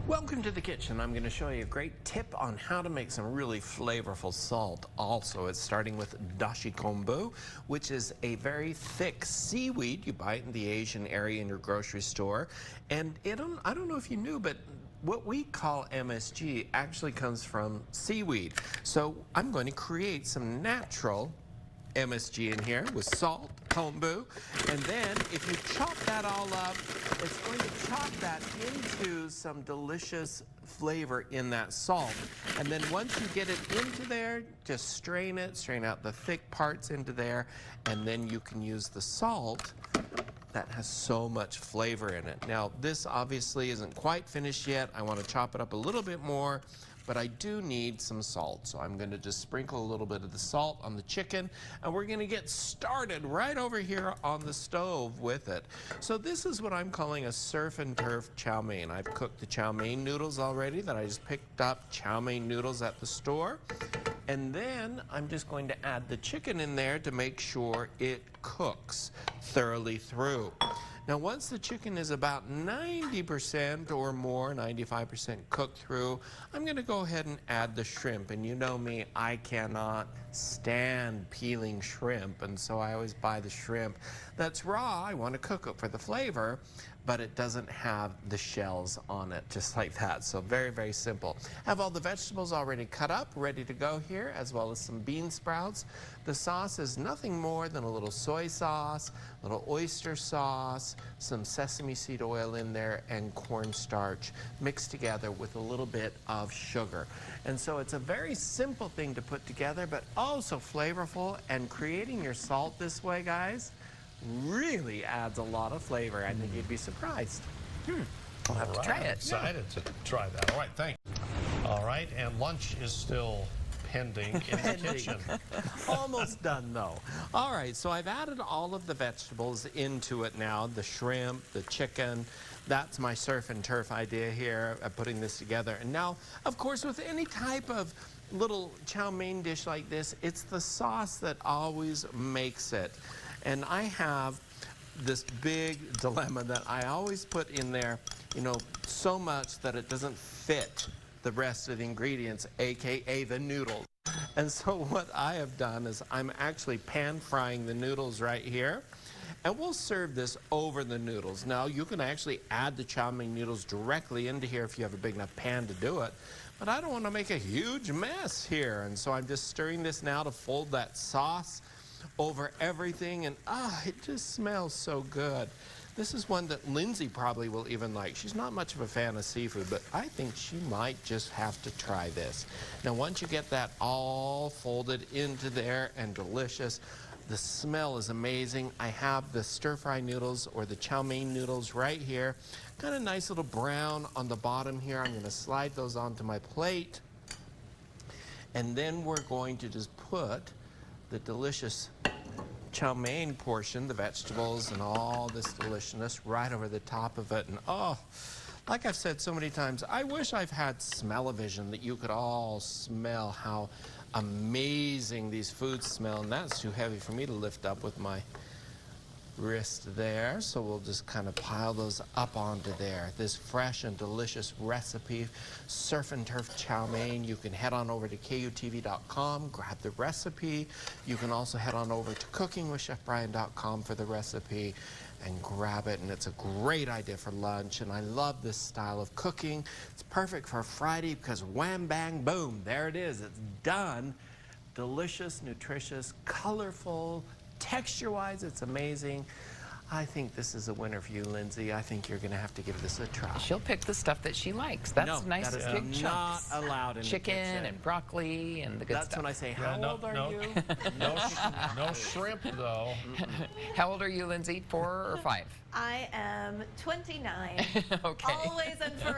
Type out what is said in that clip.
Welcome to the kitchen. I'm going to show you a great tip on how to make some really flavorful salt. Also, it's starting with dashi kombu, which is a very thick seaweed. You buy it in the Asian area in your grocery store. And I don't know if you knew, but what we call MSG actually comes from seaweed. So I'm going to create some natural MSG in here with salt, kombu, and then if you chop that all up, it's going to chop that into some delicious flavor in that salt. And then once you get it into there, just strain it, strain out the thick parts into there, and then you can use the salt that has so much flavor in it. Now, this obviously isn't quite finished yet. I want to chop it up a little bit more, but I do need some salt. So I'm going to just sprinkle a little bit of the salt on the chicken, and we're going to get started right over here on the stove with it. So this is what I'm calling a surf and turf chow mein. I've cooked the chow mein noodles already that I just picked up, chow mein noodles at the store. And then I'm just going to add the chicken in there to make sure it cooks thoroughly through. Now, once the chicken is about 90% or more, 95% cooked through, I'm going to go ahead and add the shrimp. And you know me, I cannot stand peeling shrimp, and so I always buy the shrimp that's raw. I want to cook it for the flavor, but it doesn't have the shells on it, just like that. So very, very simple. Have all the vegetables already cut up, ready to go here, as well as some bean sprouts. The sauce is nothing more than a little soy sauce, a little oyster sauce, some sesame seed oil in there, and cornstarch mixed together with a little bit of sugar. And so it's a very simple thing to put together, but also flavorful. And creating your salt this way, guys, really adds a lot of flavor. I think you'd be surprised. I'll have to try it. Excited to try that. All right, thanks. All right, and lunch is still pending in the kitchen. Almost done, though. All right, so I've added all of the vegetables into it now, the shrimp, the chicken. That's my surf and turf idea here of putting this together. And now, of course, with any type of little chow mein dish like this, it's the sauce that always makes it. And I have this big dilemma that I always put in there, you know, so much that it doesn't fit the rest of the ingredients, AKA the noodles. And so what I have done is I'm actually pan frying the noodles right here. And we'll serve this over the noodles. Now, you can actually add the chow mein noodles directly into here if you have a big enough pan to do it. But I don't want to make a huge mess here. And so I'm just stirring this now to fold that sauce over everything. And it just smells so good. This is one that Lindsay probably will even like. She's not much of a fan of seafood, but I think she might just have to try this. Now, once you get that all folded into there and delicious, the smell is amazing. I have the stir-fry noodles or the chow mein noodles right here. Got a nice little brown on the bottom here. I'm going to slide those onto my plate. And then we're going to just put the delicious chow mein portion, the vegetables and all this deliciousness right over the top of it. And like I've said so many times, I wish I've had smell-o-vision that you could all smell how amazing these foods smell. And that's too heavy for me to lift up with my wrist there. So we'll just kind of pile those up onto there. This fresh and delicious recipe, surf and turf chow mein. You can head on over to KUTV.com, grab the recipe. You can also head on over to cookingwithchefbryan.com for the recipe and grab it. And it's a great idea for lunch. And I love this style of cooking. It's perfect for Friday because wham, bang, boom, there it is. It's done. Delicious, nutritious, colorful. Texture-wise, it's amazing. I think this is a winner for you, Lindsay. I think you're going to have to give this a try. She'll pick the stuff that she likes. That's nice that is big chunks. not allowed in Chicken the kitchen. and broccoli and the good stuff. That's when I say, how old are you? No shrimp, though. How old are you, Lindsay? 4 or 5? I am 29. Okay. Always and forever.